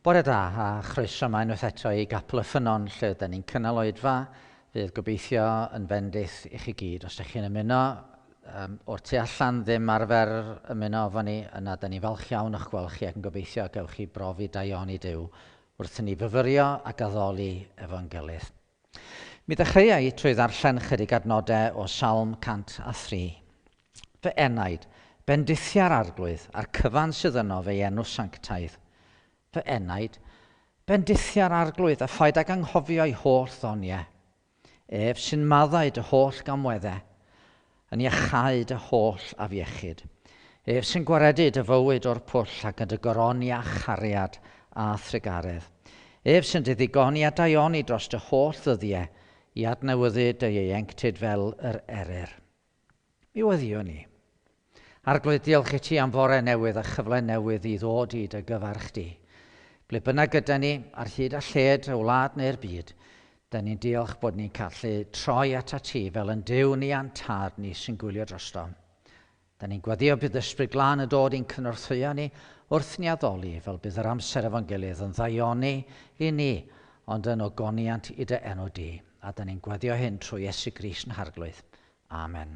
Bore da a chroeso yma unwaith eto i Capel y Ffynnon lle da ni'n cynnal Oedfa. Fydd gobeithio yn bendith i chi gyd. Os ydych chi'n ymuno o'r tu allan ddim arfer ymuno efo ni, yna da ni falch iawn o'ch gweld chi ac yn gobeithio gewch chi brofi da iawn i Duw wrth i ni fyfyrio ac addoli efo'n gilydd. Mi ddechreuai trwy ddarllen chydig adnodau o Salm 103. Fy enaid, bendithia'r arglwydd a'r cyfan sydd yno fe enw sanctaidd. Fy enaid, bendithia'r arglwydd a phaid ag anghofio'i holl ddoniau. Ef sy'n maddau dy holl gamweddau, yn iachau dy holl afiechyd. Ef sy'n gwaredu dy fywyd o'r pwll ac yn dy goroni a chariad a thrigaredd. Ef sy'n dy ddigoni a daioni dros dy holl ddyddiau i adnewyddu dy ieuenctid fel yr eryr. Mi weddion ni. Arglwydd, diolch i ti am fore newydd a chyfle newydd i ddod i dy gyfarch di. Ble bynnag gyda ni ar hyd a lled y wlad neu'r byd, da ni'n diolch bod ni'n gallu troi at ti fel yn Duw ni a'n tad ni sy'n gwylio drosto. Da ni'n gwaddio bydd ysbryd glân yn dod i'n cynorthwyo ni wrth ni addoli fel bydd yr amser efo'n gilydd yn ddaioni i ni, ond yn ogoniant i dy enw di. A da ni'n gwaddio hyn trwy Iesu Grist yn harglwydd. Amen.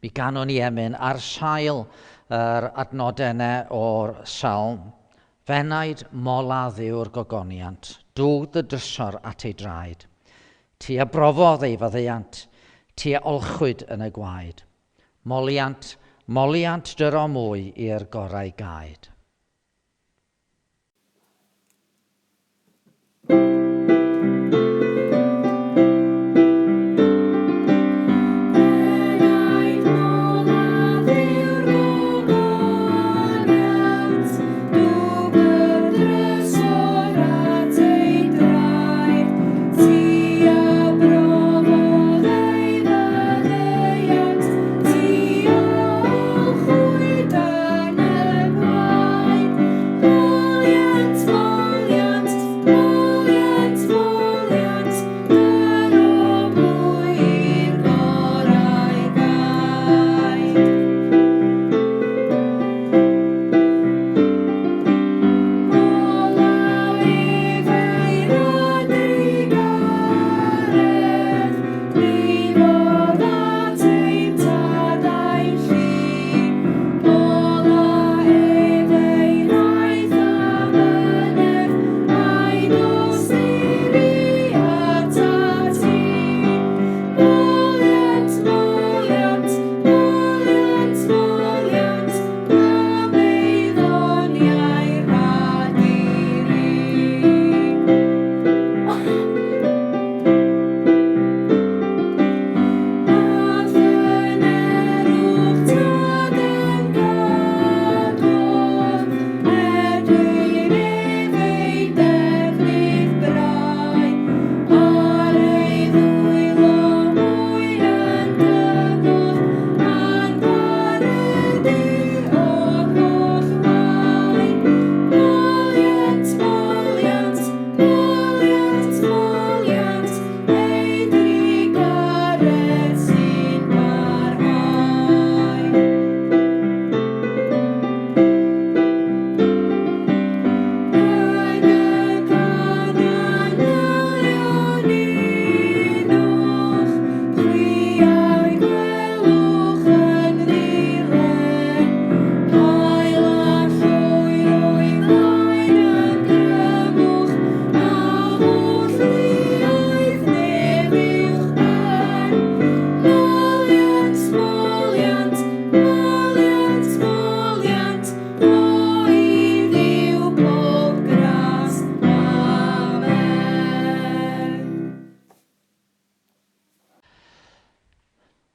Mi ganon ni emyn ar sail yr adnodau o'r Salm. Fenaid mola ddiw'r gogoniant, dwg dy drysor at ei draed. Ti a brofodd ei faddeuant, ti a olchwyd yn y gwaed. Moliant, moliant dyro mwy i'r gorau gaed.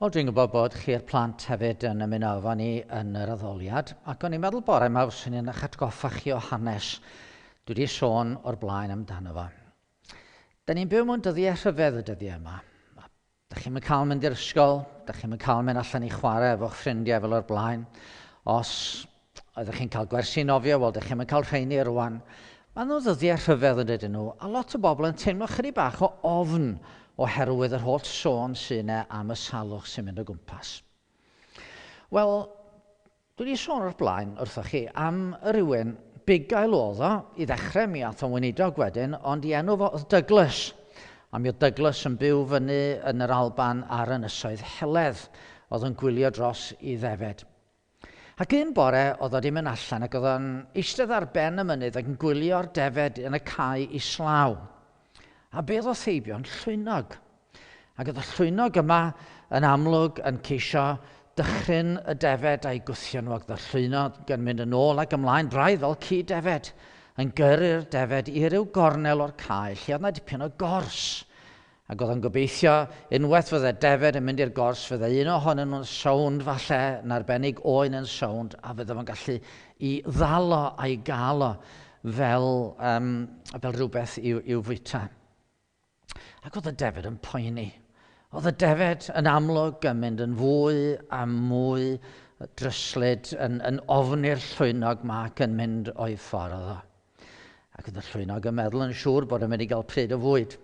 Wel, dwi'n gwybod bod chi'r plant hefyd yn ymuno efo ni yn yr addoliad, ac o'n i'n meddwl bore yma fyswn i'n eich atgoffa chi o hanes dwi wedi sôn o'r blaen amdano fo. Da ni'n byw mewn dyddiau rhyfedd y dyddiau yma. Da chi'n cael mynd i'r ysgol, da chi'n cael mynd allan i chwarae efo'ch ffrindiau fel o'r blaen. Os ydych chi'n cael gwersi nofio, wel, da chi'n cael rheini rwan. Mae nhw ddyddiau rhyfedd yn dydyn nhw, a lot o bobl yn teimlo chydig bach o ofn oherwydd yr holl sôn sy'n am y salwch sy'n mynd o gwmpas. Wel, dwi wedi sôn o'r blaen wrthoch chi am rywun bugail oedd o, i ddechrau mi ath o'n weinidog wedyn, ond i enw fo oedd Douglas. A mi oedd Douglas yn byw fyny yn yr Alban ar ynysoedd Heledd, oedd yn gwylio dros i ddefed. Ac un bore oedd o di mynd allan ac oedd o'n eistedd ar ben y mynydd ac yn gwylio'r defed yn y cae islaw. A beth oedd heibio'n llwynog. Ac oedd y llwynog yma yn amlwg yn ceisio dychryn y defed a'i gwthio nhw, ac oedd y llwynog yn mynd yn ôl ac ymlaen braidd fel ci defed, yn gyrru'r defed i ryw gornel o'r cae, lle oedd yna dipyn o gors. Ac oedd yn gobeithio unwaith fydde defed yn mynd i'r gors, fydde un ohonyn nhw'n sownd falle, yn arbennig oen yn sownd, a fydde fo'n gallu i ddalo a'i gael o fel rhywbeth i'w fwyta. Ac oedd y defed yn poeni. Oedd y defed yn amlwg yn mynd yn fwy a mwy dryslyd, yn ofni'r llwynog ma ac yn mynd o'i ffordd o. Ac oedd y llwynog yn meddwl yn siŵr bod yn mynd i gael pryd o fwyd.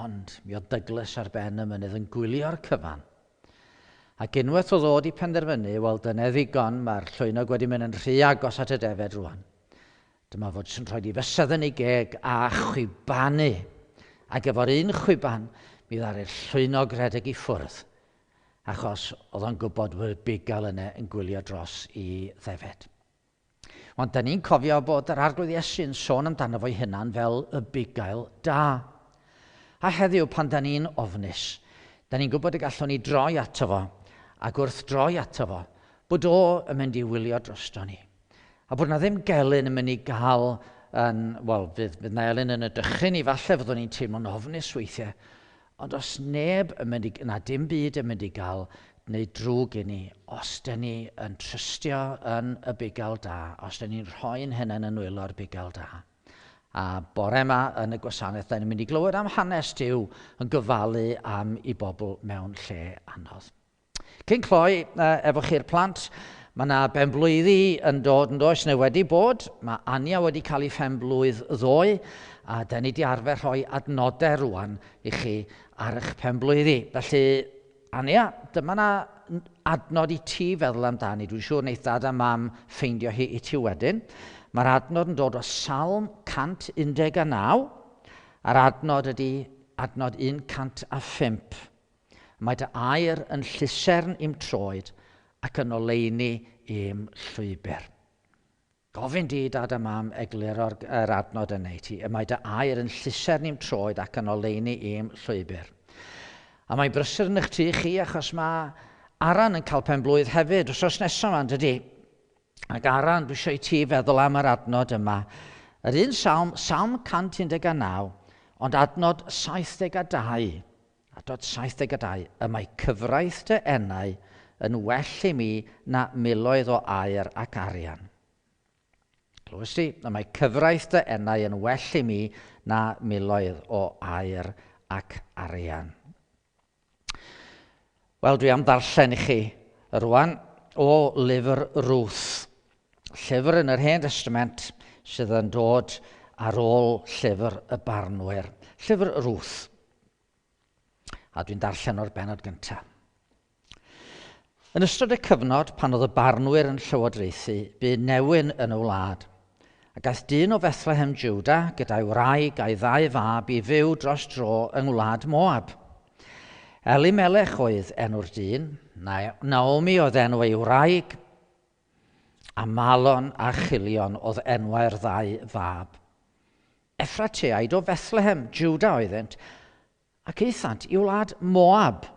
Ond mi oedd Douglas ar ben y mynydd yn gwylio'r cyfan. Ac unwaith oedd o wedi penderfynu, wel dyna ddigon, mae'r llwynog wedi mynd yn rhy agos at y defed rwan. Dyma fod sy'n rhoi i fysedd yn ei geg a chwibanu. Ac efo'r un chwiban, mi ddaru'r llwynog redeg i ffwrdd, achos oedd o'n gwybod bod y bugail yna yn gwylio dros i ddefed. Ond da ni'n cofio bod yr arglwydd Iesu'n sôn amdano fo'i hunan fel y bugail da. A heddiw pan da ni'n ofnus, da ni'n gwybod y gallwn ni droi ato fo, ac wrth droi ato fo, bod o yn mynd i wylio drosto ni. A bod na ddim gelyn yn mynd i gael, fydd na elyn yn y dychryn i falle fyddwn ni'n teimlo'n ofnus weithiau, ond os neb yn mynd na dim byd yn mynd i gael, neu drwg i ni, os da ni yn trystio yn y bugail da, os da ni'n rhoi'n hynny yn wylo'r bugail da. A bore yma yn y gwasanaeth, da ni'n mynd i glywed am hanes Duw yn gyfalu am i bobl mewn lle anodd. Cyn cloi efo chi'r plant, mae yna benblwyddi yn dod yn does neu wedi bod. Mae Ania wedi cael ei phenblwydd ddoe, a da ni wedi arfer rhoi adnodau rwan i chi ar eich penblwyddi. Felly, Ania, dyma yna adnod i ti feddwl amdani. Dwi'n siŵr wneith dad a mam ffeindio hi i ti wedyn. Mae'r adnod yn dod o Salm 119, a'r adnod ydy adnod 105. Mae dy air yn llusern i'm troed ac yn oleuni i'm llwybr. Gofyn di dad a mam egluro'r adnod yn ei ti. Mae dy air yn llusern i'm troed ac yn oleuni i'm llwybr. A mae brysur yn eich tu chi achos mae Aran yn cael penblwydd hefyd wsos nesaf yma, dydy. Ac Aran, dwi eisiau i ti feddwl am yr adnod yma. Yr un Salm 119, ond adnod 72. Adnod 72. Y mae cyfraith dy enau yn well i mi na miloedd o aur ac arian. Clywys ti? Y mae cyfraith dy enau yn well i mi na miloedd o aur ac arian. Wel, dwi am ddarllen i chi rwan o lyfr Ruth. Llyfr yn yr Hen Testament sydd yn dod ar ôl llyfr y Barnwyr. Llyfr Ruth. A dwi'n darllen o'r bennod gyntaf. Yn ystod y cyfnod pan oedd y Barnwyr yn llywodraethu, bu newyn yn y wlad. Ac aeth dyn o Bethlehem Jwda gyda'i wraig a'i 2 fab i fyw dros dro yng ngwlad Moab. Elimelech oedd enw'r dyn, Naomi oedd enw ei wraig, a Malon a Chilion oedd enwau'r 2 fab. Effrateaid o Bethlehem, Jwda oeddent, ac eithant i wlad Moab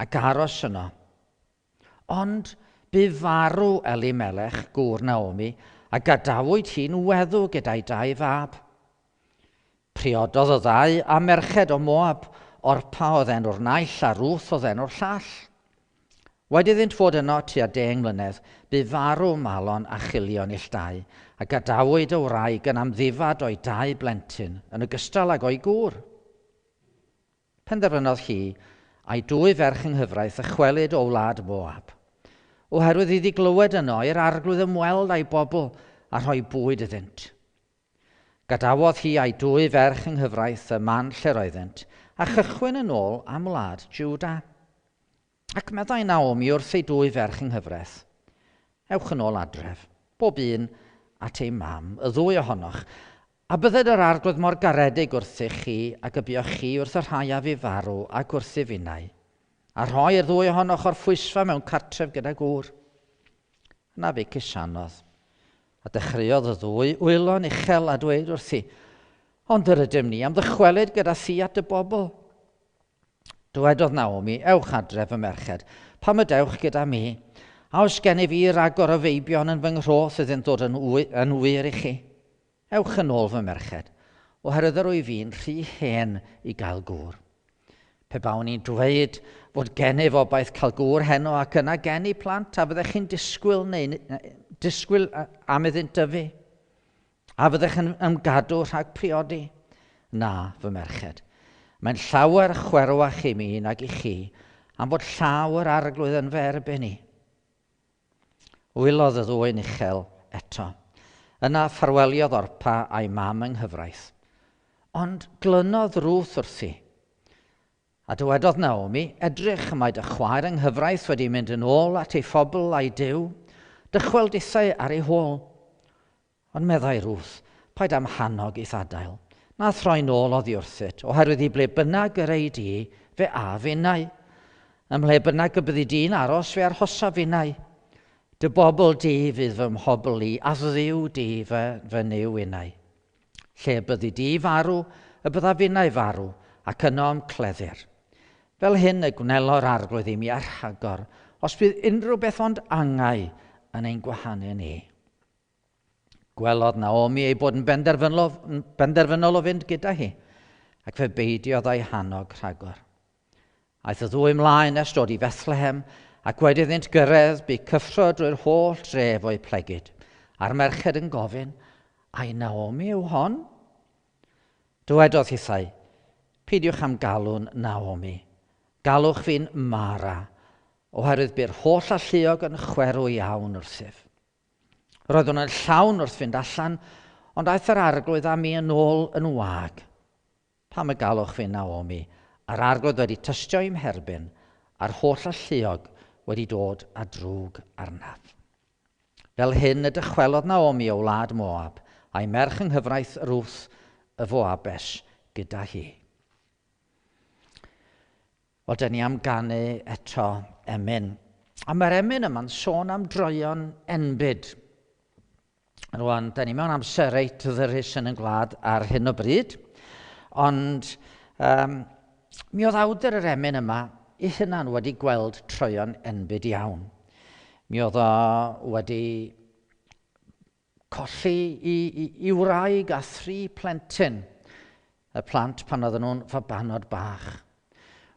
ac aros yno. Ond bu farw Elimelech, gŵr Naomi, a gadawyd hi'n weddw gyda'i 2 fab. Priododd y 2 a merched o Moab, Orpa oedd enw'r naill a Ruth oedd enw'r llall. Wedi iddynt fod yno tua 10 mlynedd, bu farw Malon a Chilion ill 2, a gadawyd y wraig yn amddifad o'i 2 blentyn, yn ogystal ag o'i gŵr. Penderfynodd hi a'i 2 ferch yng nghyfraith y chwelyd o wlad Moab, oherwydd iddi glywed yno i'r arglwydd ymweld a'i bobl a rhoi bwyd iddynt. Gadawodd hi a'i 2 ferch yng nghyfraith y man lle roeddent, a chychwyn yn ôl am wlad Jwda. Ac meddai Naomi wrth ei 2 ferch yng nghyfraith, ewch yn ôl adref, bob un at ei mam, y ddwy ohonoch, a bydded yr arglwydd mor garedig wrthych chi ac y buoch chi wrth y rhaiaf i farw ac wrth ei finnau, a rhoi'r ddwy ohonoch o'r ffwysfa mewn cartref gyda gŵr. Yna fe cysanodd, a dechreuodd y ddwy wylo'n uchel a dweud wrthi, ond yr ydym ni am ddychwelyd gyda thi at y bobl. Dywedodd Naomi, ewch adref y merched, pam ydewch gyda mi, a oes gen I fi ragor o feibion yn fy nghroth sydd yn dod yn wir I chi. Ewch yn ôl fy merched, oherwydd yr wyf fi'n rhy hen I gael gŵr. Pe bawn i'n dweud fod gennyf obaith cael gŵr heno ac yna gen I plant, a fyddech chi'n disgwyl am iddynt dyfu, a fyddech yn ymgadw rhag priodi. Na, fy merched, mae'n llawer chwerwach I mi nag I chi, am fod llawer arglwydd yn fy erbyn I. Wylodd y ddwy'n uchel eto. Yna ffarweliodd Orpa a'i mam yng nghyfraith. Ond glynodd Ruth wrthi. A dywedodd Naomi, edrych y mae dy chwaer yng nghyfraith wedi mynd yn ôl at ei phobl a'i Duw, dychweldithau ar ei hôl. Ond meddai Ruth, paid am hannog I ddadail. Na throi nôl oddi wrthyt, oherwydd I ble bynnag yr ei di, fe a finnau. Ym ble bynnag y byddi di'n aros, fe arhosa finnau. Dy bobl di fydd fy mhobl I, a ddiw di fy niw unau. Lle byddi di farw, y bydda finnau farw, ac yno am cleddyr. Fel hyn y gwnelo'r arglwydd I mi ar rhagor, os bydd unrhyw beth ond angau yn ein gwahanu ni. Gwelodd Naomi ei bod yn benderfynol o fynd gyda hi, ac fe beidiodd ei hannog rhagor. Aeth y ddwy mlaen nes dod I Bethlehem, ac wedi iddynt gyrraedd bu cyffro drwy'r holl dref o'i plegyd, a'r merched yn gofyn, ai Naomi yw hon? Dywedodd hithau, peidiwch am galw'n Naomi, galwch fi'n Mara, oherwydd bu'r holl alluog yn chwerw iawn wrthyf. Roedd hwn yn llawn wrth fynd allan, ond aeth yr arglwydd am I yn ôl yn wag. Pam y galwch fi'n Naomi, a'r arglwydd wedi tystio I'm herbyn, a'r holl alluog wedi dod â drwg arnaf. Fel hyn y dychwelodd Naomi o wlad Moab, a'i merch yng nghyfraith Ruth y Foabes gyda hi. Wel, dyn ni am ganu eto emyn. A mae'r emyn yma'n sôn am droion enbyd. Rwan, dyn ni mewn amser reit ddyrus yn y gwlad ar hyn o bryd, ond mi oedd awdur yr emyn yma I hynna'n wedi gweld troion enbyd iawn. Mi oedd o wedi colli I wraig a 3 plentyn, y plant pan oedden nhw'n fabanod bach.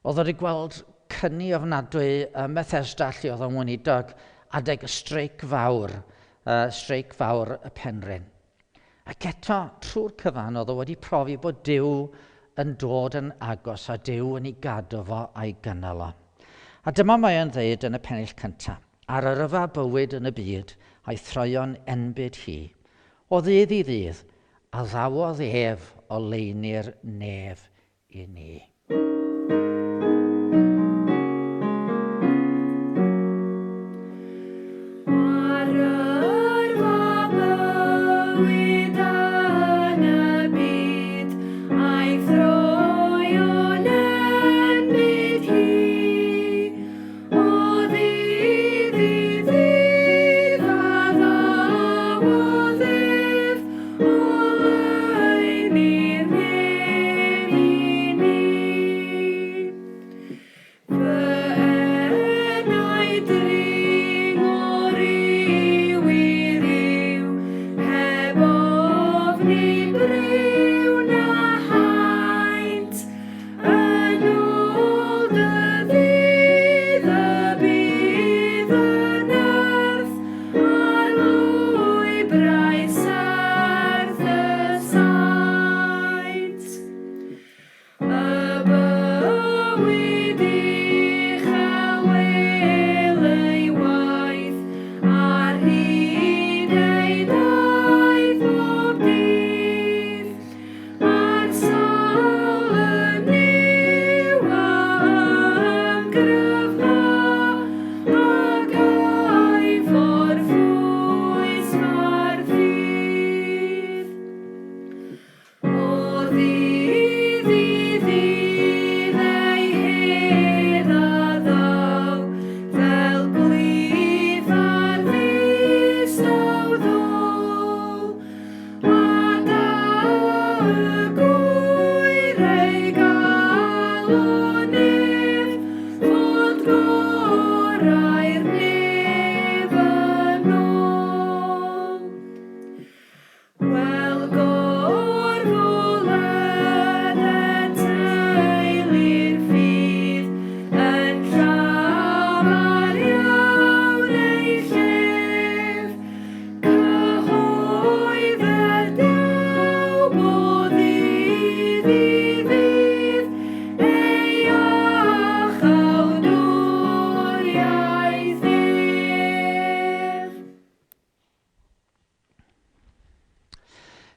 Oedd wedi gweld cynni ofnadwy y Methesda lle oedd o'n weinidog adeg y streic fawr y Penrhyn. Ac eto, trwy'r cyfan, oedd o wedi profi bod Duw yn dod yn agos a Duw yn ei gadw fo a'i gynnal o. A dyma mae e'n dweud yn y pennill cyntaf, ar yrfa bywyd yn y byd, a'i throion enbyd hi. O ddydd I ddydd, a ddawodd ef o leini'r nef I ni.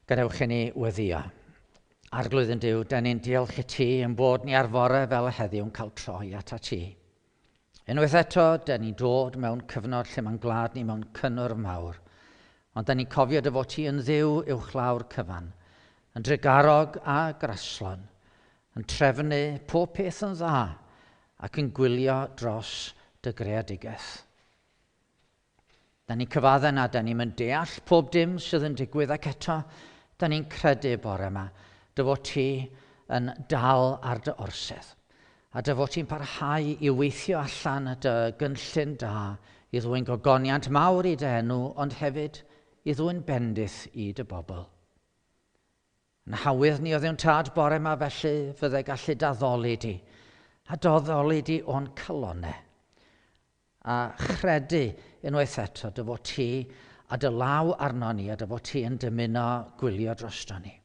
Gadewch i ni weddio. Arglwydd yn Duw, da ni'n diolch i ti yn bod ni ar fore fel y heddiw'n cael troi at ti. Unwaith eto, da ni'n dod mewn cyfnod lle mae'n glad ni mewn cynnwr mawr, ond da ni'n cofio dy fod ti yn Dduw uwchlaw'r cyfan, yn drigarog a graslon, yn trefnu pob peth yn dda ac yn gwylio dros dy greadigaeth. Da ni'n cyfadde na, da ni'n mynd deall pob dim sydd yn digwydd ac eto, da ni'n credu bore yma, dy fod ti yn dal ar dy orsedd, a dy fod ti'n parhau i weithio allan dy gynllun da i ddwyn gogoniant mawr i dy enw, ond hefyd i ddwyn bendith i dy bobl. Yn hawydd ni o Dduw'n tad bore yma felly fyddai gallu daddoli di, a doddoli di o'n calonau, a chredu unwaith eto dy fod ti a dy law arno ni, a dy fod ti yn dymuno gwylio drosto ni.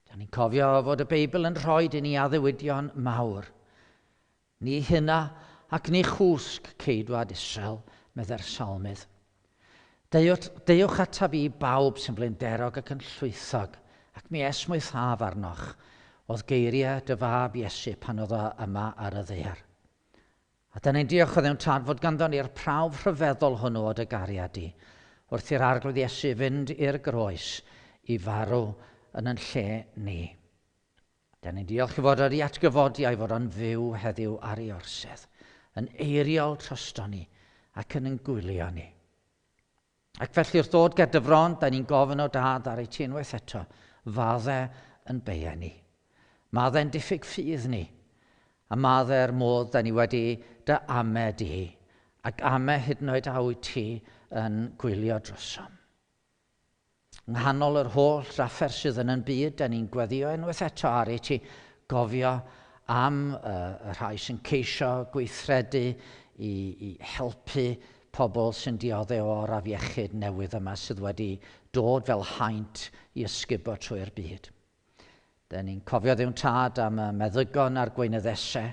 Da ni'n cofio fod y Beibl yn rhoi i ni addewidion mawr. Ni hynna ac ni chwsg ceidwad Israel, medde'r salmydd. Deuwch ataf i bawb sy'n blaenderog ac yn llwythog, ac mi esmwythaf arnoch, oedd geiriau dy fab Iesu pan oedd o yma ar y ddaear. A da ni'n diolch o Dduw'n tad fod ganddo ni'r prawf rhyfeddol hwnnw o dy gariad di, wrth i'r arglwydd Iesu fynd i'r groes i farw yn lle ni. Da ni'n diolch i fod o'r atgyfodi i fod o'n fyw heddiw ar ei orsedd, yn eiriol trosto ni ac yn gwylio ni. Ac felly wrth ddod ger dyfron, da ni'n gofyn o dad ar ei ti unwaith eto, faddau yn beia ni. Maddau'n diffyg ffydd ni, a maddau'r modd da ni wedi dy ame di, ac ame hyd yn oed a wyt ti yn gwylio drosom. Yng nghanol yr holl raffer sydd yn byd, da ni'n gweddio unwaith eto ar ei ti gofio am y rhai sy'n ceisio gweithredu i helpu pobl sy'n dioddau o'r afiechyd newydd yma sydd wedi dod fel haint i ysgubo trwy'r byd. Da ni'n cofio Dduw'n tad am y meddygon a'r gweinyddesau,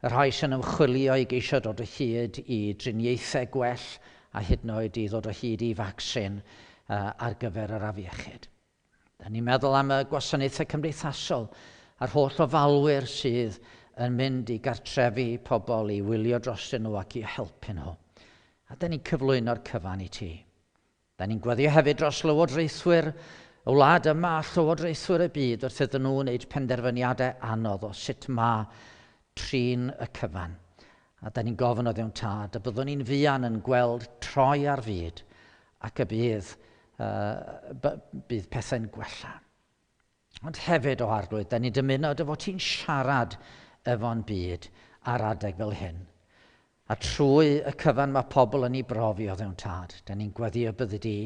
y rhai sy'n ymchwilio i geisio dod o hyd i driniaethau gwell a hyd yn oed i ddod o hyd i vaccin ar gyfer yr afiechyd. Da ni'n meddwl am y gwasanaethau cymdeithasol a'r holl ofalwyr sydd yn mynd i gartrefi pobl i wylio drostyn nhw ac i helpu nhw. A da ni'n cyflwyno'r cyfan i ti. Da ni'n gweddio hefyd dros lywodraethwyr y wlad yma a llywodraethwyr y byd wrth iddyn nhw wneud penderfyniadau anodd o sut ma trin y cyfan. A da ni'n gofyn o Dduw'n tad a byddwn ni'n fuan yn gweld troi ar fyd ac y bydd pethau'n gwella. Ond hefyd o arglwydd, da ni'n dymuno dy fod ti'n siarad efo'n byd ar adeg fel hyn. A trwy y cyfan mae pobl yn ei brofi o Dduw'n tad, da ni'n gweddio byddi di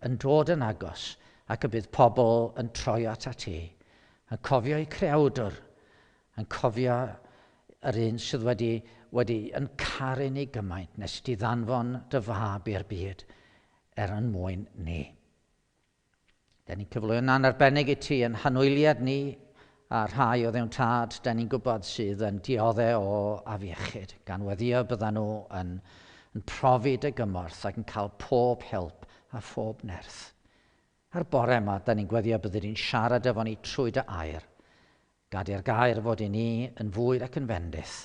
yn dod yn agos ac y bydd pobl yn troi at ti, yn cofio eu creawdwr, yn cofio yr un sydd wedi yn caru ni gymaint nes di ddanfon dy fab i'r byd yn mwyn ni. Da ni'n cyflwyno yn arbennig i ti yn hanwyliad ni a rhai o Dduw'n tad, da ni'n gwybod sydd yn dioddau o afiechyd, gan weddio byddan nhw yn profi dy gymorth ac yn cael pob help a phob nerth. Ar bore yma, da ni'n gweddio byddi di'n siarad efo ni trwy dy air. Gad i'r gair fod i ni yn fwyd ac yn fendith,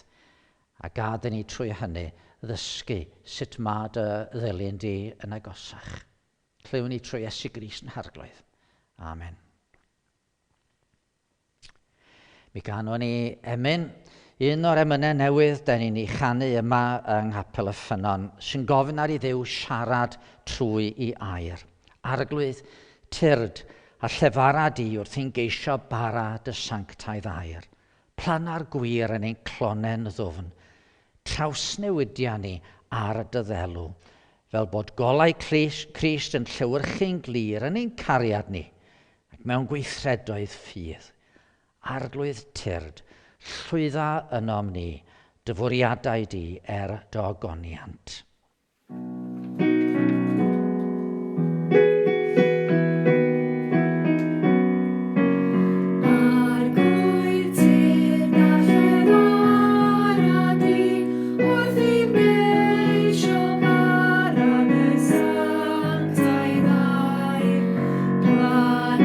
a gad i ni trwy hynny ddysgu sut mae dy ddilyn di yn agosach. Clywn ni trwy Iesu Grist yn harglwydd. Amen. Mi ganon ni emyn, un o'r emynau newydd da ni'n ei chanu yma yng Capel y Ffynnon, sy'n gofyn ar ei Dduw siarad trwy ei air. Arglwydd tyrd a llefara di wrth i'n geisio bara dy sanctaidd air. Plana'r gwir yn ein clonen ddwfn, trawsnewidia ni ar dy ddelw, fel bod golau Crist yn llewyrchu'n glir yn ein cariad ni, ac mewn gweithredoedd ffydd. Arglwydd tyrd, llwydda ynom ni, dy fwriadau di dy ogoniant. Plan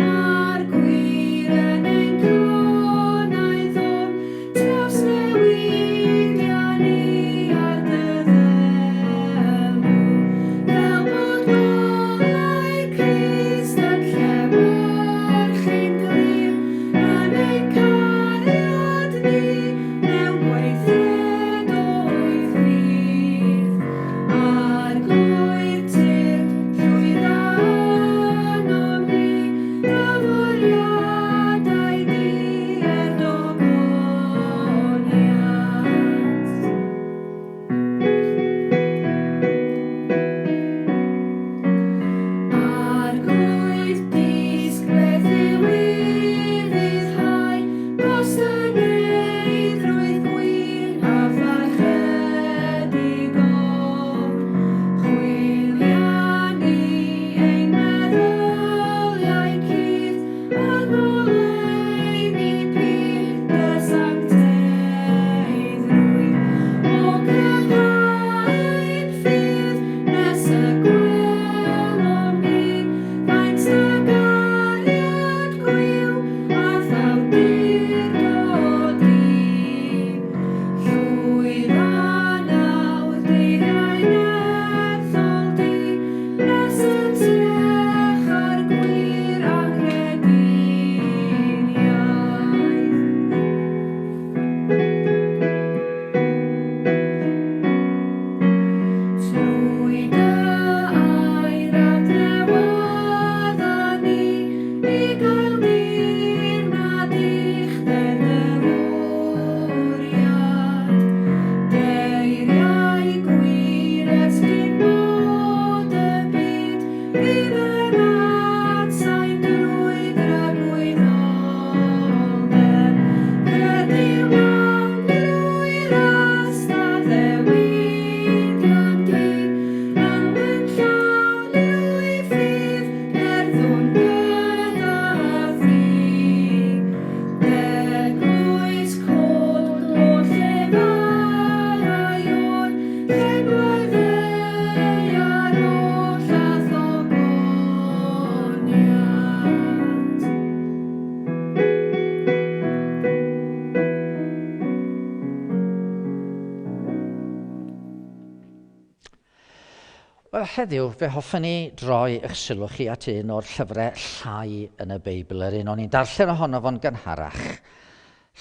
Wel, heddiw, fe hoffwn ni droi eich sylw chi at un o'r llyfrau llai yn y Beibl, yr un o'n i'n darllen ohono fo'n gynharach,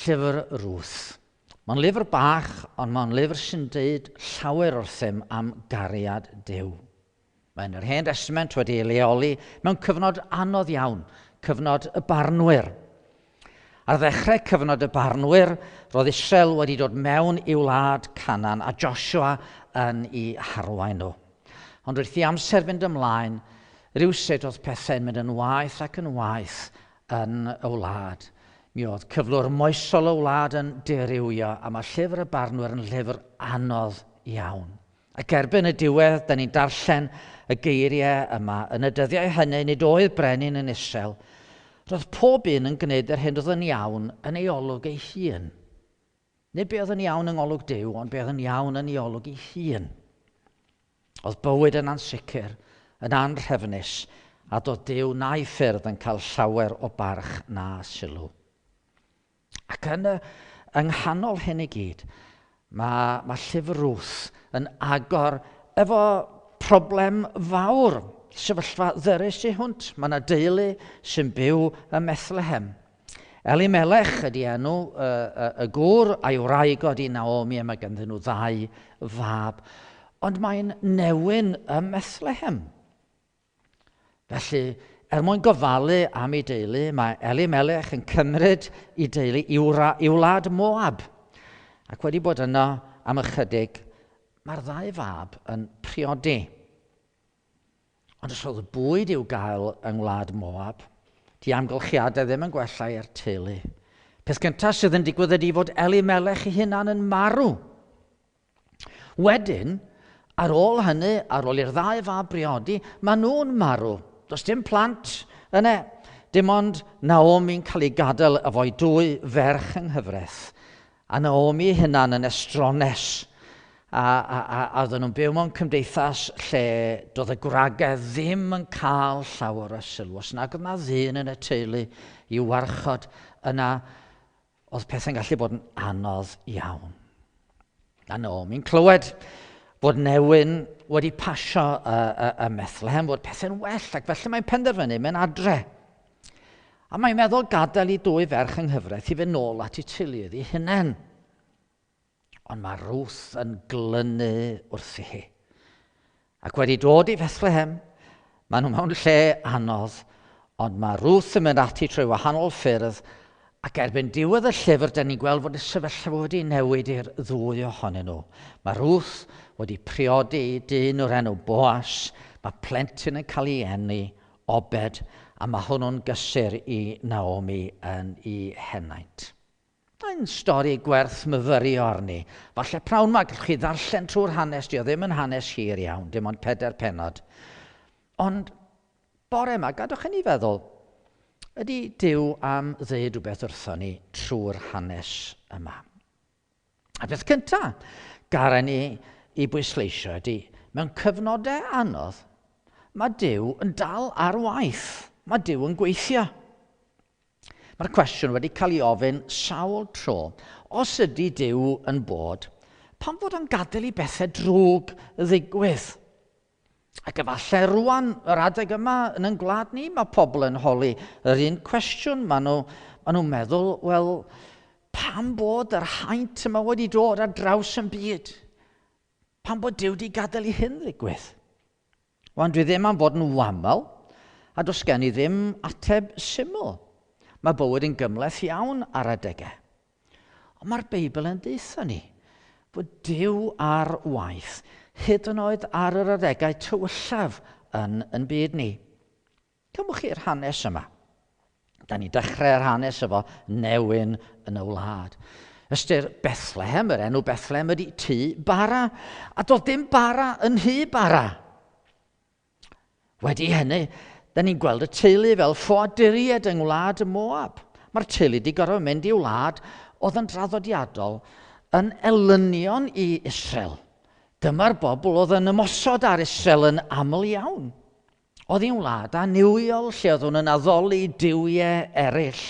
llyfr Ruth. Mae'n lyfr bach, ond mae'n lyfr sy'n deud llawer wrthym am gariad Duw. Mae'n yr Hen Testament wedi ei leoli mewn cyfnod anodd iawn, cyfnod y barnwyr. Ar ddechrau cyfnod y barnwyr, roedd Israel wedi dod mewn i wlad Canan a Joshua yn ei harwain nhw. Ond wrth i amser fynd ymlaen, rywsut oedd pethau'n mynd yn waeth ac yn waeth yn y wlad. Mi oedd cyflwr moesol y wlad yn dirywio, a mae llyfr y barnwyr yn lyfr anodd iawn. Ac erbyn y diwedd, da ni'n darllen y geiriau yma. Yn y dyddiau hynny, nid oedd brenin yn Israel. Roedd pob un yn gwneud yr hyn oedd yn iawn yn ei olwg ei hun. Nid be oedd yn iawn yng ngolwg Duw, ond be oedd yn iawn yn ei olwg ei hun. Oedd bywyd yn ansicr, yn anrhefnus, a doedd Duw na'i ffyrdd yn cael llawer o barch na sylw. Ac yng nghanol hyn i gyd, mae llyfr Ruth yn agor efo problem fawr, sefyllfa ddyrus i hwnt. Mae yna deulu sy'n byw ym Methlehem. Elimelech ydi enw y gŵr a'i wraig i Naomi, a mae ganddyn nhw 2 fab. Ond mae'n newyn ym Methlehem. Felly, mwyn gofalu am ei deulu, mae Elimelech yn cymryd ei deulu i wlad Moab. Ac wedi bod yno am ychydig, mae'r 2 fab yn priodi. Ond os oedd y bwyd i'w gael yng Ngwlad Moab, di amgylchiadau ddim yn gwella i'r teulu. Peth cyntaf sydd yn digwydd ydy fod Elimelech ei hunan yn marw. Wedyn, ar ôl hynny, ar ôl i'r 2 fab briodi, maen nhw'n marw. Does dim plant yna. Dim ond Naomi'n cael ei gadael efo'i 2 ferch yng nghyfraith. A Naomi hunan yn estrones. A oedden nhw'n byw mewn cymdeithas lle doedd y gwragau ddim yn cael llawer o sylw. Os nag oedd yna ddyn yn y teulu i warchod, yna oedd pethau'n gallu bod yn anodd iawn. A Naomi'n clywed bod newyn wedi pasio y Methlehem, bod pethau'n well, ac felly mae'n penderfynu mewn adre. A mae'n meddwl gadael i 2 ferch yng nghyfraith i fynd nôl at ei teuluoedd ei hunain. Ond mae Ruth yn glynu wrthi hi. Ac wedi dod i Bethlehem, maen nhw mewn lle anodd, ond mae Ruth yn mynd ati trwy wahanol ffyrdd, ac erbyn diwedd y llyfr, da ni'n gweld fod y sefyllfa wedi newid i'r 2 ohonyn nhw. Mae Ruth wedi priodi dyn o'r enw Boas, mae plentyn yn cael ei eni, Obed, a mae hwnnw'n gysur i Naomi yn ei henaint. Mae'n stori gwerth myfyrio arni. Falle prawn mae gallwch chi ddarllen trwy'r hanes, dio ddim yn hanes hir iawn, dim ond 4 pennod. Ond bore yma, gadwch i ni feddwl, ydy Duw am ddeud rhywbeth wrthon ni trwy'r hanes yma. A beth cyntaf, gara ni i bwysleisio ydy, mewn cyfnodau anodd, mae Duw yn dal ar waith. Mae Duw yn gweithio. Mae'r cwestiwn wedi cael ei ofyn sawl tro. Os ydy Duw yn bod, pam fod o'n gadael i bethau drwg ddigwydd? Ac efallai rwan, yr adeg yma yn ein gwlad ni, mae pobl yn holi yr un cwestiwn. Maen nhw'n meddwl, wel, pam bod yr haint yma wedi dod ar draws yn byd? Pam bod Duw wedi gadael i hyn ddigwydd? Wel, dwi ddim am fod yn waml, a does gen i ddim ateb syml. Mae bywyd yn gymleth iawn ar adegau. Ond mae'r Beibl yn deitha ni bod Duw ar waith, hyd yn oed ar yr adegau tywyllaf yn byd ni. Cymwch chi'r hanes yma. Da ni dechrau'r hanes efo newyn yn y wlad. Ystyr Bethlehem, yr enw Bethlehem ydy tŷ bara, a doedd dim bara yn nhŷ bara. Wedi hynny, da ni'n gweld y teulu fel ffoaduriaid yng Ngwlad y Moab. Mae'r teulu wedi gorfod mynd i wlad oedd yn draddodiadol yn elynion i Israel. Dyma'r bobl oedd yn ymosod ar Israel yn aml iawn. Oedd hi'n wlad aniwiol lle oedd hwn yn addoli duwiau eraill.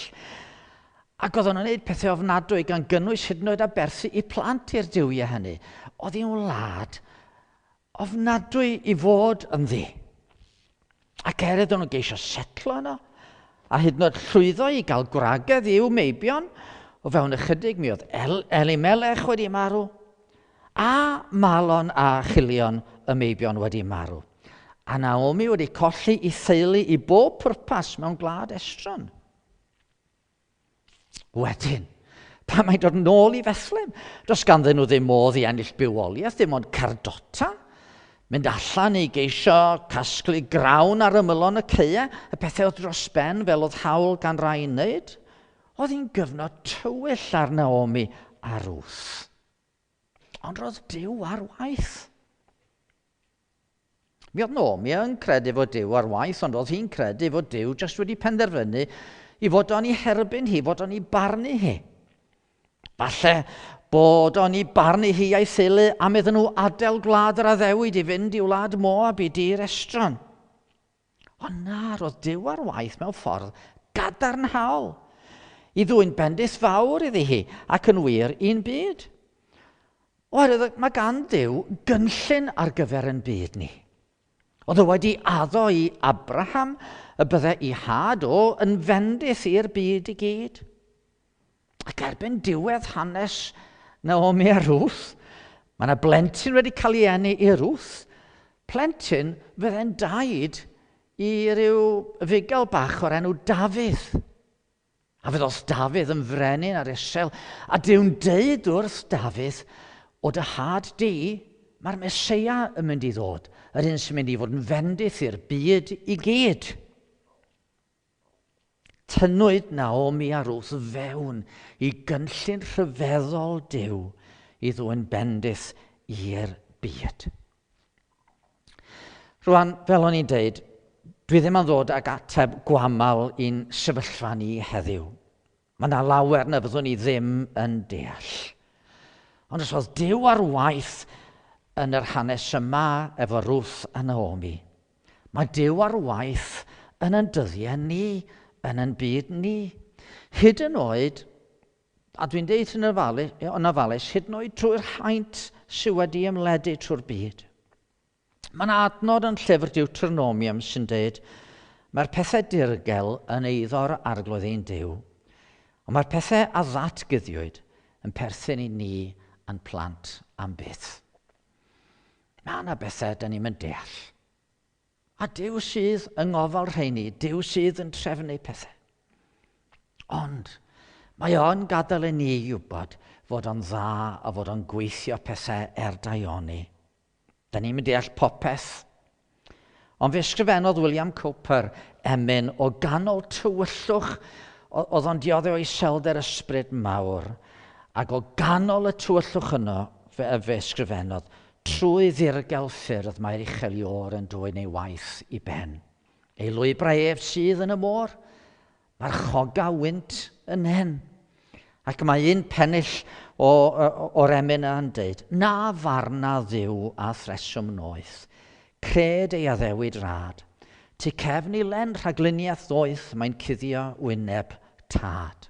Ac oedd hwn yn gwneud pethau ofnadwy gan gynnwys hyd yn oed aberthu i plant i'r duwiau hynny. Oedd hi'n wlad ofnadwy i fod yn ddi. Ac erydd o'n nhw geisio setlo yno, a hyd yn oed llwyddo i gael gwragedd i'w meibion, o fewn ychydig mi oedd Elimelech wedi marw, a Malon a Chilion y meibion wedi marw. A Naomi wedi colli ei theulu i bob pwrpas mewn gwlad estron. Wedyn, pan mae'n dod nôl i Fethlem, does ganddyn nhw ddim modd i ennill bywoliaeth, dim ond cardota, mynd allan i geisio casglu grawn ar ymylon y ceia, y pethau oedd dros ben fel oedd hawl gan rai wneud. Oedd hi'n gyfnod tywyll ar Naomi a Ruth. Ond roedd Duw ar waith. Mi oedd Naomi yn credu fod Duw ar waith, ond oedd hi'n credu fod Duw jyst wedi penderfynu i fod o'n i herbyn hi, fod o'n i barnu hi. Falle bod o'n i barnu hi a'i theulu am iddyn nhw adael gwlad yr Addewid i fynd i wlad Moab i dir estron. Ond na, roedd Duw ar waith mewn ffordd gadarnhaol i ddwyn bendith fawr iddi hi ac yn wir un byd. Oherwydd mae gan Duw gynllun ar gyfer yn byd ni. Oedd o wedi addo i Abraham y bydde i had o yn fendith i'r byd i gyd. Ac erbyn diwedd hanes Naomi a Ruth, mae yna blentyn wedi cael ei eni i Ruth, plentyn fydde'n daid i ryw fugel bach o'r enw Dafydd. A fydd os Dafydd yn frenin ar Israel, a Dyw'n deud wrth Dafydd, o dy had di, mae'r Meseia yn mynd i ddod, yr un sy'n mynd i fod yn fendith i'r byd i gyd. Tynnwyd Naomi a Ruth fewn i gynllun rhyfeddol Duw i ddwyn bendith i'r byd. Rwan, fel o'n i'n deud, dwi ddim yn ddod ag ateb gwamal i'n sefyllfa ni heddiw. Mae yna lawer na byddwn ni ddim yn deall. Ond os oedd Duw ar waith yn yr hanes yma efo Ruth a Naomi, mae Duw ar waith yn ein dyddiau ni, yn ein byd ni. Hyd yn oed, a dwi'n deud yn ofalus, hyd yn oed trwy'r haint sydd wedi ymledu trwy'r byd. Mae'n adnod yn llyfr Deuteronomium sy'n dweud, mae'r pethau dirgel yn eiddo'r arglwydd ein Duw, ond mae'r pethau a ddatgyddiwyd yn perthyn i ni yn plant am byth. Mae yna bethau dyn ni'n mynd deall. A Duw sydd yn ngofal rheini, Duw sydd yn trefnu pethau. Ond mae o'n gadael i ni wybod fod o'n dda a fod o'n gweithio pethau daioni. Da ni'n mynd deall popeth. Ond fe ysgrifennodd William Cowper emyn o ganol tywyllwch oedd o'n dioddef o iselder ysbryd mawr, ac o ganol y tywyllwch yno fe ysgrifennodd trwy ddirgel ffyrdd mae'r ucheliwr yn dwyn ei waith i ben. Ei lwybrau ef sydd yn y môr, mae'r choga wynt yn hen. Ac mae un pennill o'r emyn yn dweud, na farna ddiw a threswm noeth, cred ei addewid rad, tu cefn i len rhagluniaeth ddoeth mae'n cuddio wyneb tad.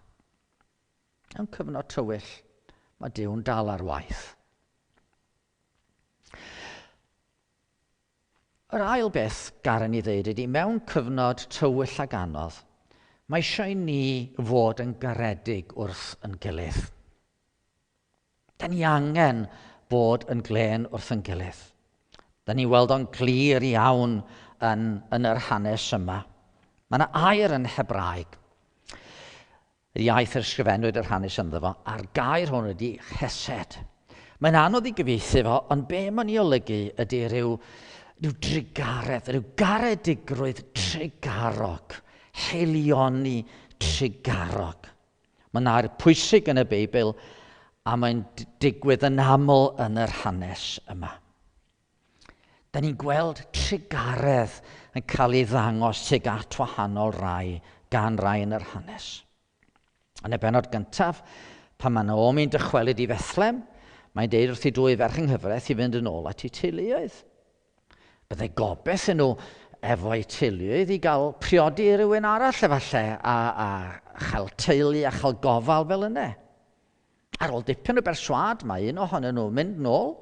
Yn cyfnod tywyll, mae Duw'n dal ar waith. Yr ail beth garen ni ddeud ydy, mewn cyfnod tywyll ag anodd, mae eisiau ni fod yn garedig wrth yn gilydd. Da ni angen bod yn glen wrth yn gilydd. Da ni weld o'n glir iawn yn yr hanes yma. Mae yna air yn Hebraeg. Y iaith yr ysgrifennwyd yr hanes ynddo fo, a'r gair hwn ydy chesed. Mae'n anodd i gyfieithu fo, ond be mae'n ei olygu ydy ryw drigaredd, ryw garedigrwydd trigarog, heilioni trigarog. Mae'n air pwysig yn y Beibl, a mae'n digwydd yn aml yn yr hanes yma. Da ni'n gweld trigaredd yn cael ei ddangos tuag at wahanol rai gan rai yn yr hanes. Yn y bennod gyntaf, pan mae Naomi'n dychwelyd i Fethlem, mae'n deud wrth i dwy ferch ynghyfraith i fynd yn ôl at ei teuluoedd. Byddai gobeith yn nhw efo'u teuluoedd i gael priodi rhywun arall efallai a chael teulu a chael gofal fel yna. Ar ôl dipyn o berswad, mae un ohonyn nhw mynd nôl,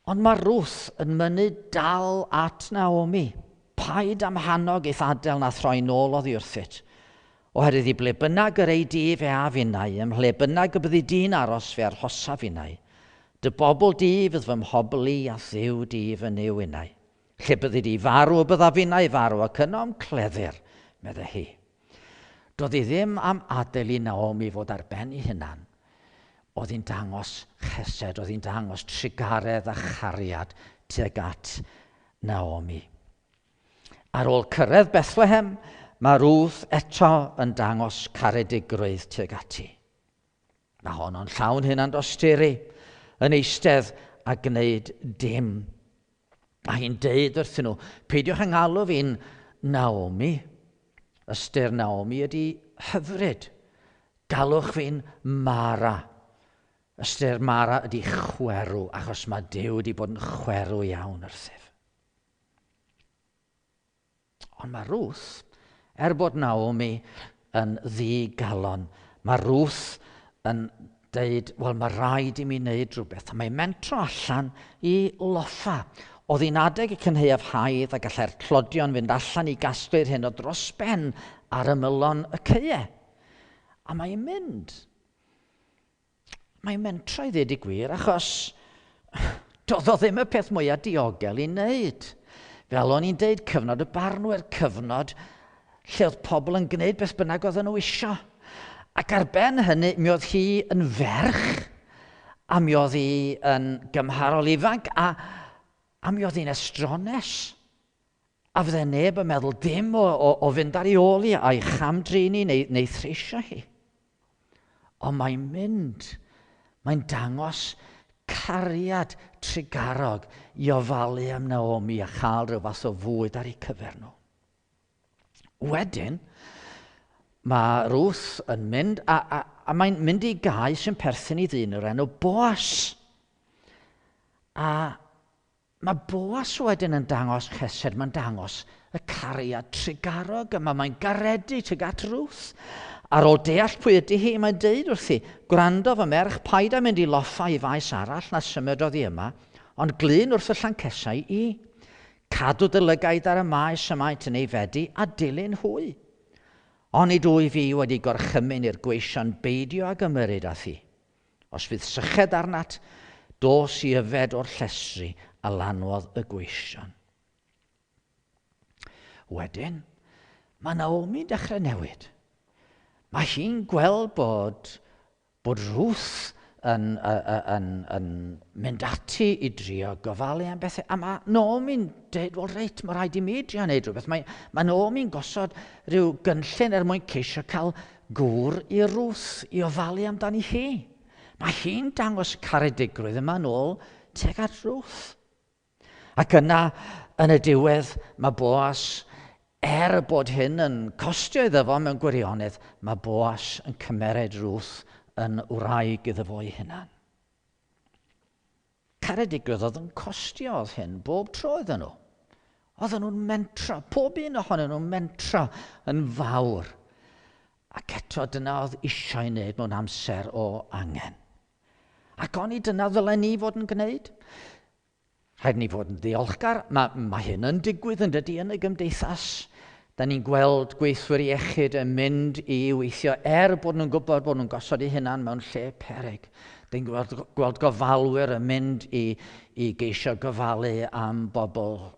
Ond mae Ruth yn mynnu dal at Naomi. Paid am hannog eith adael na throi nôl oddi wrthyt. Oherwydd i ble bynnag yr ei di fe a finnau, ym hle bynnag y byddi di'n aros fe arhosa finnau. Dy bobl di fydd fy mhobl i a ddiw di fy new unau. Lle byddi di farw bydda finnau farw ac yno am cleddyr, medde hi. Doedd hi ddim am adael i Naomi fod ar ben ei hunan. Oedd hi'n dangos chesed, oedd hi'n dangos trigaredd a chariad tuag at Naomi. Ar ôl cyrraedd Bethlehem, mae Ruth eto yn dangos caredigrwydd tuag ati. Mae hon o'n llawn hunan dosturi, yn eistedd a gwneud dim. Mae hi'n deud wrthyn nhw, peidiwch yng ngalw fi'n Naomi. Ystyr Naomi ydy hyfryd. Galwch fi'n Mara. Ystyr Mara ydy chwerw, achos mae Duw wedi bod yn chwerw iawn wrthyf. Ond mae Ruth, bod Naomi yn ddigalon, mae Ruth yn deud, wel, mae rhaid i mi wneud rhywbeth. Mae'n mentro allan i Oedfa. Oedd hi'n adeg y cynheuafhaudd a gallai'r clodion fynd allan i gasglu'r hyn o dros ben ar ymylon y ceie. A mae'n mynd. Mae'n mentro i ddweud i gwir, achos doedd o ddim y peth mwyaf diogel i wneud. Fel o'n i'n deud, cyfnod y barnwyr, cyfnod lle oedd pobl yn gwneud beth bynnag oedden nhw isio. Ac ar ben hynny, mi oedd hi yn ferch, a mi oedd hi yn gymharol ifanc, a mi oedd hi'n estrones. A fydde neb yn meddwl dim o fynd ar ei ôl i a'i chamdrini neu threisio hi. Ond mae'n mynd, mae'n dangos cariad trigarog i ofalu am Naomi a chael rhyw fath o fwyd ar ei cyfer nhw. Wedyn, mae Ruth yn mynd, a mae'n mynd i gau sy'n perthyn i ddyn o'r enw Boas. A mae Boas wedyn yn dangos chesed, mae'n dangos y cariad trigarog yma, mae'n garedi tuag at Ruth. Ar ôl deall pwy ydy hi, mae'n deud wrthi, gwrando fy merch, paid a mynd i loffa i faes arall na symudodd i yma, ond glyn wrth y llancesau i. Cadw dy lygaid ar y maes y maent yn ei fedi a dilyn hwy. Onid wyf fi wedi gorchymyn i'r gweision beidio a gymryd â thi. Os fydd syched arnat, dos i yfed o'r llestri a lanwodd y gweision. Wedyn, mae Naomi dechrau newid. Mae hi'n gweld bod Ruth yn mynd ati i drio gofalu am bethau. A mae Naomi'n dweud, wel reit, mae rhaid i mi drio wneud rhywbeth. Mae Naomi'n gosod rhyw gynllun mwyn ceisio cael gŵr i Ruth i ofalu amdani hi. Mae hi'n dangos caredigrwydd yma nôl tuag at Ruth. Ac yna, yn y diwedd, mae Boas, bod hyn yn costio iddo fo mewn gwirionedd, mae Boas yn cymered Ruth yn wraig iddo fo ei hunan. Caredigrwydd oedd yn costio oedd hyn bob tro iddyn nhw. Oedden nhw'n mentro, pob un ohonyn nhw'n mentro yn fawr. Ac eto dyna oedd isio i wneud mewn amser o angen. Ac oni dyna ddylen ni fod yn gwneud. Rhaid ni fod yn ddiolchgar. Mae hyn yn digwydd yn dydy yn y gymdeithas. Da ni'n gweld gweithwyr iechyd yn mynd i weithio bod nhw'n gwybod bod nhw'n gosod eu hunan mewn lle peryg. Da ni'n gweld gofalwyr yn mynd i geisio gofalu am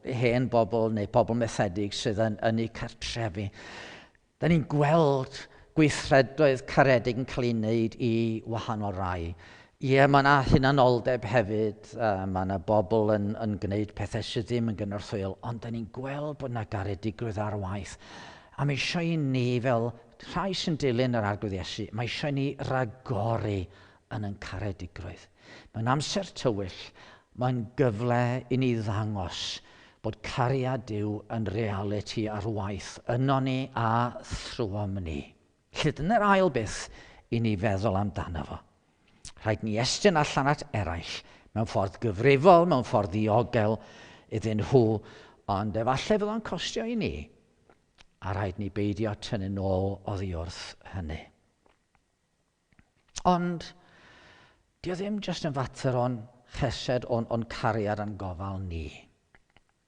hen bobl neu bobl methedig sydd yn eu cartrefi. Da ni'n gweld gweithredoedd caredig yn cael ei wneud i wahanol rai. Ie, mae yna hunanoldeb hefyd, mae yna bobl yn gwneud pethau sydd ddim yn gynorthwyol, ond da ni'n gweld bod yna garedigrwydd ar waith. A mae eisiau i ni fel rhai sy'n dilyn yr arglwydd Iesu, mae eisiau i ni ragori yn caredigrwydd. Mae'n amser tywyll, mae'n gyfle i ni ddangos bod cariad Duw yn realiti ar waith yno ni a thrwom ni. Lle dyna'r ail beth i ni feddwl amdano fo. Rhaid ni estyn allan at eraill, mewn ffordd gyfrifol, mewn ffordd ddiogel iddyn nhw, ond efallai fydd o'n costio i ni, a rhaid ni beidio tynnu nôl oddi wrth hynny. Ond, di o ddim jyst yn fater o'n chesed o'n cariad a'n gofal ni.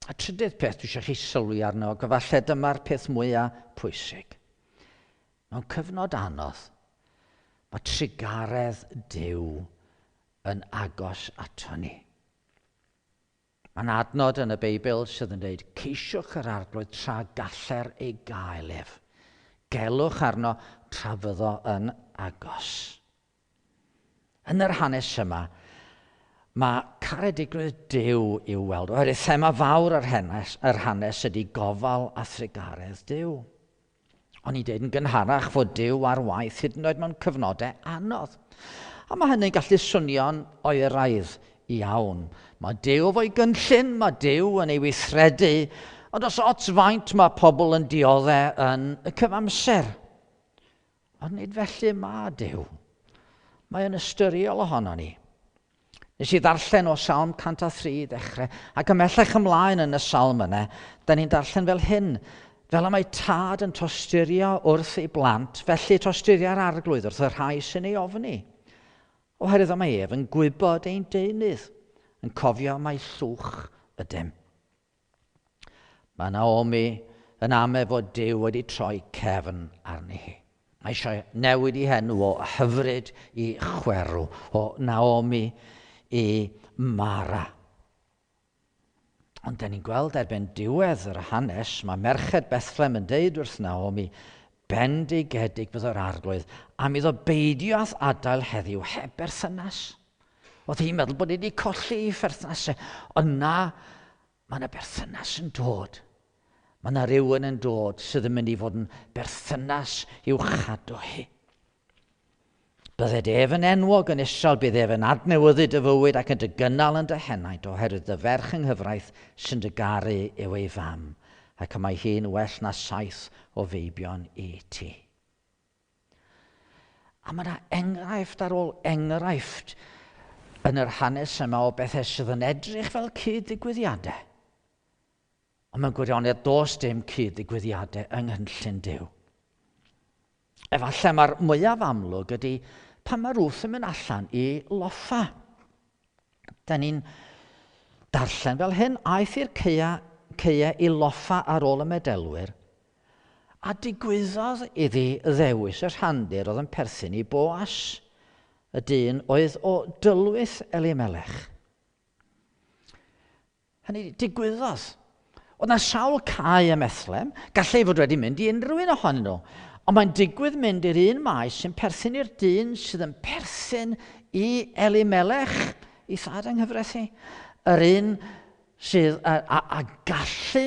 A trydydd peth dwi eisiau chi sylwi arno, gyfalle dyma'r peth mwyaf pwysig. Mewn cyfnod anodd, mae trigaredd Duw yn agos ato ni. Mae'n adnod yn y Beibl sydd yn dweud, ceisiwch yr arglwydd tra galler ei gael ef. Gelwch arno tra fyddo yn agos. Yn yr hanes yma, mae caredigrwydd Duw i'w weld. Oherwydd thema fawr yr hanes ydy gofal a thrigaredd Duw. O'n i'n dweud yn gynharach fod Duw ar waith hyd yn oed mewn cyfnodau anodd. A mae hynny'n gallu swnio'n oeraidd iawn. Mae Duw fo'i gynllun, mae Duw yn ei weithredu, ond os ots faint mae pobl yn dioddau yn y cyfamser. Ond nid felly mae Duw. Mae yn ystyriol ohono ni. Nes i ddarllen o Salm 103 ddechrau, ac ymellach ymlaen yn y salm yna, da ni'n darllen fel hyn. Fel y mae tad yn tosturio wrth ei blant, felly tosturio'r arglwydd wrth y rhai sy'n ei ofni. Oherwydd mae ef yn gwybod ein deunydd, yn cofio mai llwch ydym. Mae Naomi yn ame fod Duw wedi troi cefn arni hi. Mae eisiau newid ei henw o hyfryd i chwerw, o Naomi i Mara. Ond da ni'n gweld erbyn diwedd yr hanes, mae merched Bethlem yn deud wrth Naomi, bendigedig fydd yr arglwydd, a mi ddo beidiodd adael heddiw heb berthynas. Oedd hi'n meddwl bod wedi colli ei berthnasau, ond na, mae yna berthynas yn dod. Mae yna rhywun yn dod sydd yn mynd i fod yn berthynas i'w chadw hi. Bydded ef yn enwog yn isel, bydd ef yn adnewyddu dy fywyd ac yn dy gynnal yn dy henaid oherwydd dy ferch yng nghyfraith sy'n dy garu yw ei fam, ac mae hi'n well na 7 o feibion i ti. A mae yna enghraifft ar ôl enghraifft yn yr hanes yma o bethau sydd yn edrych fel cyd-ddigwyddiadau. Ond mewn gwirionedd does dim cyd-ddigwyddiadau yng nghynllun Duw. Efallai mae'r mwyaf amlwg ydy pan mae Ruth yn mynd allan i loffa. Da ni'n darllen fel hyn, aeth i'r ceia i loffa ar ôl y medelwyr, a digwyddodd iddi ddewis y rhandir oedd yn perthyn i Boas, y dyn oedd o dylwyth Elimelech. Hynny digwyddodd. Oedd yna sawl cae ym Bethlem, gallai fod wedi mynd i unrhyw un ohonyn nhw. Ond mae'n digwydd mynd i'r un maes sy'n perthyn i'r dyn sydd yn perthyn i Elimelech, i thad yng nghyfraith hi. Yr un sydd a gallu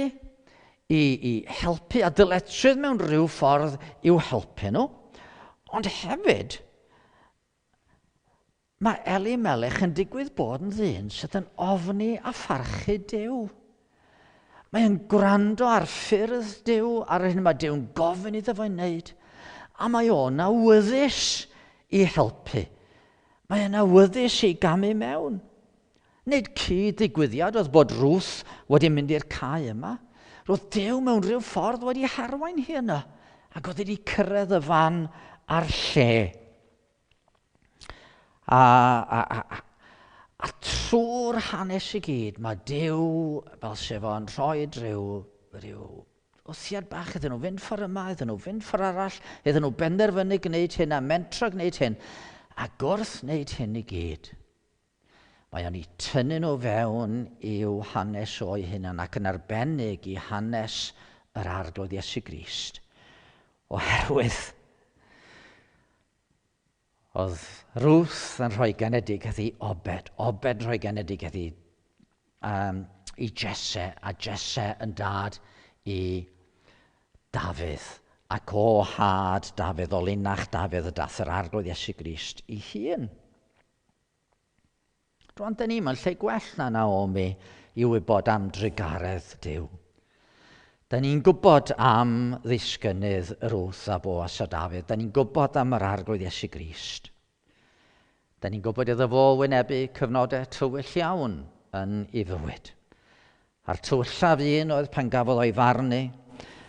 i helpu, a dyletswydd mewn rhyw ffordd i'w helpu nhw. Ond hefyd, mae Elimelech yn digwydd bod yn ddyn sydd yn ofni a pharchu Duw. Mae'n gwrando ar ffyrdd Duw, ar hyn mae Duw'n gofyn iddo fo'i wneud, a mae o'n awyddus i helpu. Mae o'n awyddus i gamu mewn. Nid cyd-ddigwyddiad oedd bod Ruth wedi mynd i'r cae yma. Roedd Duw mewn rhyw ffordd wedi harwain hi yno, ac oedd wedi cyrraedd y fan a'r lle. A trwy'r hanes i gyd, mae Duw, fel sef o'n rhoi rhyw wthiad bach iddyn nhw fynd ffordd yma, iddyn nhw fynd ffordd arall, iddyn nhw benderfynu gwneud hyn a mentro gwneud hyn. A gwrth wneud hyn i gyd, mae o'n i tynnu nhw fewn i'w hanes o'i hunan ac yn arbennig i hanes yr arglwydd Iesu Grist. Oherwydd, oedd Ruth yn rhoi genedigaeth i Obed. Obed rhoi genedigaeth i Jesse, a Jesse yn dad i Dafydd. Ac o had Dafydd, o linach Dafydd, y dath yr arglwydd Iesu Grist i hun. Rwan, da ni mewn lle gwell na Naomi i wybod am drigaredd Duw. Da ni'n gwybod am ddisgynydd Ruth a Boas a Dafydd. Da ni'n gwybod am yr arglwydd Iesu Grist. Da ni'n gwybod iddo fo wynebu cyfnodau tywyll iawn yn ei fywyd. A'r tywyllaf un oedd pan gafodd o'i farnu,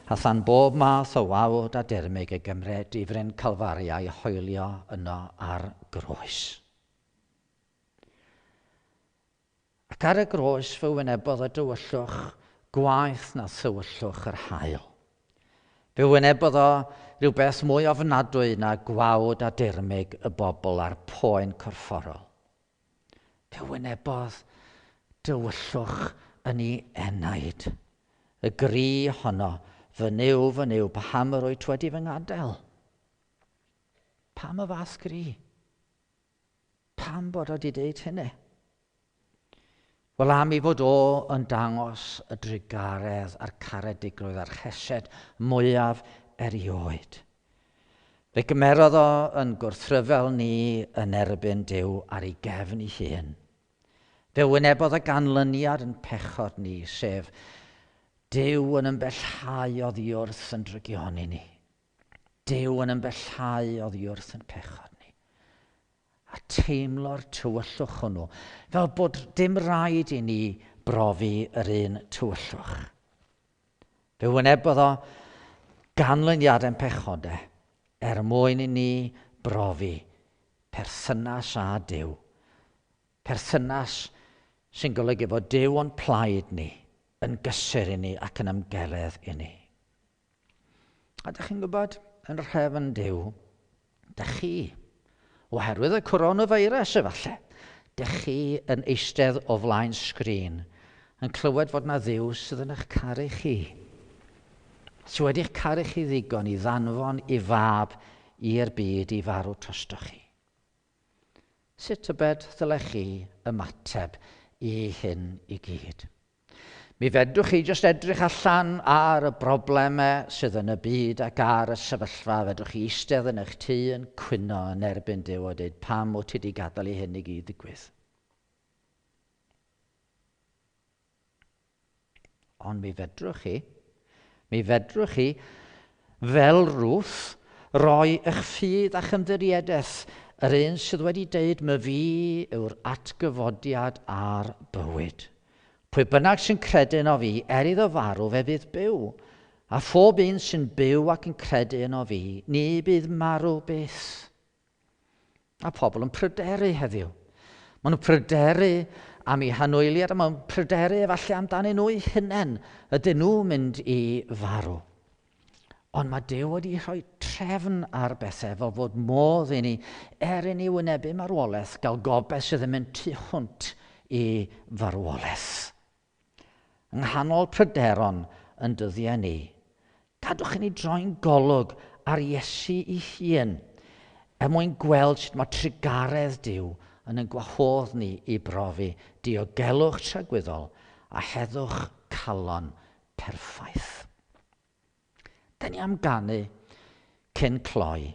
a than bob math o wawd a dermig ei gymryd difryn Calfaria i hoelio yno ar groes. Ac ar y groes fy wynebodd y dywyllwch gwaith na thywyllwch yr haul. Fe wynebodd o rhywbeth mwy ofnadwy na gwawd a dirmig y bobl a'r poen corfforol. Fe wynebodd dywyllwch yn ei enaid. Y gri honno, fy niw, pam yr wyt wedi fy ngadael? Pam y fath gri? Pam bod o wedi deud hynny? Wel, am ei fod o yn dangos y drigaredd a'r caredigrwydd a'r chesed mwyaf erioed. Fe gymerodd o yn gwrthryfel ni yn erbyn Duw ar ei gefn ei hun. Fe wynebodd y ganlyniad yn pechod ni, sef Duw yn ymhellhau oddi wrth yn drygioni ni. Duw yn ymhellhau oddi wrth yn pechod ni. A teimlo'r tywyllwch hwnnw, fel bod dim rhaid i ni brofi yr un tywyllwch. Fe wynebodd o ganlyniad yn pechodau mwyn i ni brofi perthynas â Duw. Perthynas sy'n golygu fod Duw o'n plaid ni, yn gysur i ni ac yn ymgeledd i ni. A dych chi'n gwybod, yn rhefn Duw, dych chi, oherwydd y coronavirus efallai, dych chi yn eistedd o flaen sgrin yn clywed fod na Dduw sydd yn eich caru chi. Sydd wedi'ch caru chi ddigon i ddanfon i fab i'r byd i farw trostoch chi. Sut y bed ddylech chi ymateb i hyn i gyd? Mi fedrwch chi jyst edrych allan ar y broblemau sydd yn y byd ac ar y sefyllfa. Fedrwch chi eistedd yn eich tŷ yn cwyno yn erbyn Duw a dweud pam wyt ti wedi gadael i hyn i gyd ddigwydd. Ond mi fedrwch chi fel Ruth roi eich ffydd a'ch ymddiriedeth yr un sydd wedi deud my fi yw'r atgyfodiad a'r bywyd. Pwy bynnag sy'n credu yno fi, iddo farw fe fydd byw. A phob un sy'n byw ac yn credu yno fi, ni bydd marw byth. A pobl yn pryderu heddiw. Maen nhw'n pryderu am eu hanwyliad, a maen nhw'n pryderu efallai amdanyn nhw eu hunain, ydyn nhw'n mynd i farw. Ond mae Duw wedi rhoi trefn ar bethau fel fod modd i ni, i ni wynebu marwolaeth, gael gobeith sydd yn mynd tu hwnt i farwolaeth. Yng nghanol pryderon yn dyddiau ni, gadwch i ni droi'n golwg ar Iesu ei hun, mwyn gweld sut mae trigaredd Duw yn ein gwahodd ni i brofi diogelwch tragwyddol a heddwch calon perffaith. Da ni am ganu cyn cloi.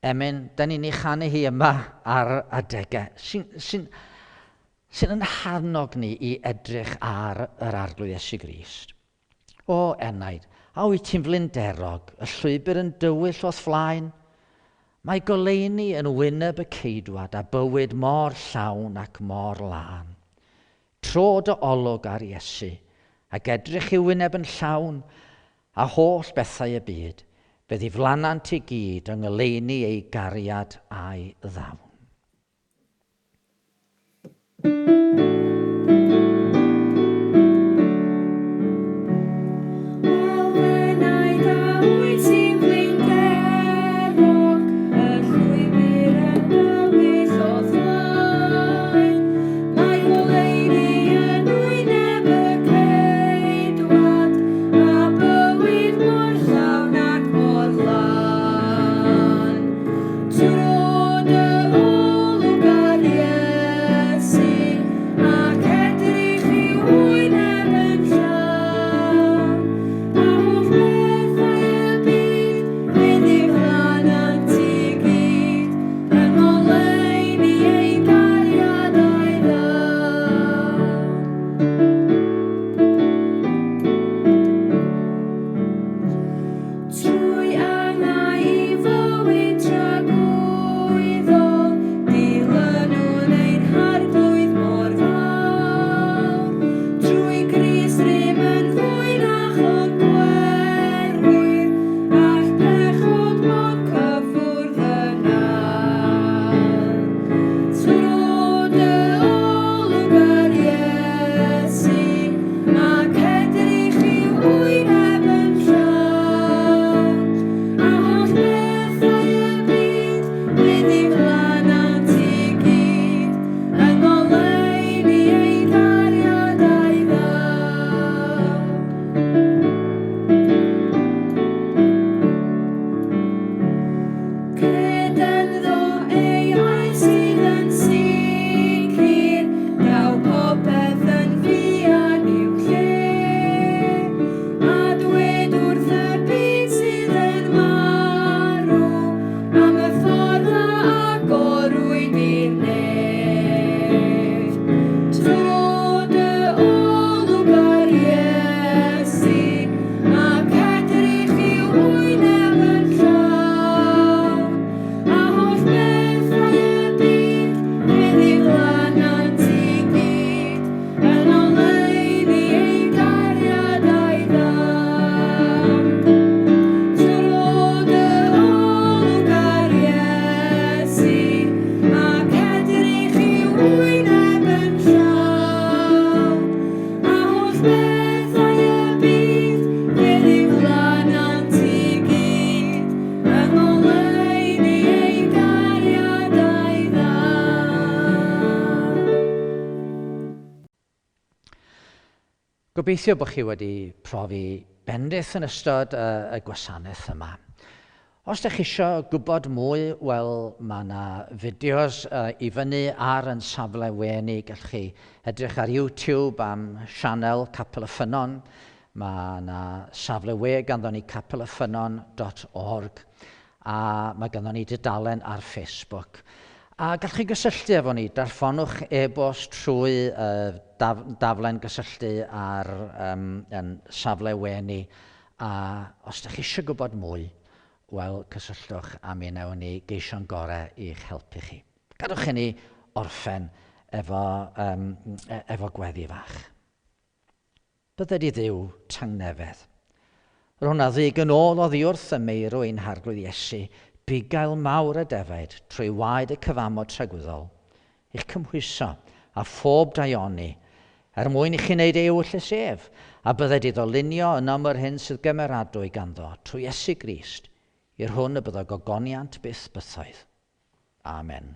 Da ni'n ei chanu hi yma ar adegau sy'n yn harnog ni i edrych ar yr arglwydd Iesu Grist. O enaid, a wyt ti'n flinderog, y llwybr yn dywyll wrth flaen. Mae goleuni yn wyneb y ceidwad a bywyd mor llawn ac mor lân. Trod o olwg ar Iesu, ac edrych i wyneb yn llawn, a holl bethau y byd, fe ddiflannant i gyd yng ngoleuni ei gariad a'i ddawn. Trod y olwg ar Iesu, Gobeithio bod chi wedi profi bendith yn ystod y gwasanaeth yma. Os ydych chi eisiau gwybod mwy, wel, mae yna fideos i fyny ar yn safle wenu. Gallwch chi edrych ar YouTube am sianel Capel y Ffynnon. Mae yna safle we ganddo ni capelyffynnon.org a mae ganddo ni dudalen ar Facebook. A gallwch chi gysylltu efo ni, darffonwch e-bost trwy daflen gysylltu ar safle wenu. A os ydych chi eisiau gwybod mwy, wel, cysylltwch a mi wnawn ni geisio'n gorau i'ch helpu chi. Gadwch i ni orffen efo gweddi fach. Bydded i Dduw tangnefedd. Yr hwnna ddig yn ôl oddi wrth y meirw ein harglwydd Iesu, bugail mawr y defaid trwy waed y cyfamod tragwyddol, i'ch cymhwyso a phob daioni, mwyn i chi wneud ewll y sef, a bydded i ddolunio yn ymwyr hyn sydd gymeradwy ganddo trwy Iesu Grist, i'r hwn y byddo gogoniant byth bythoedd. Amen.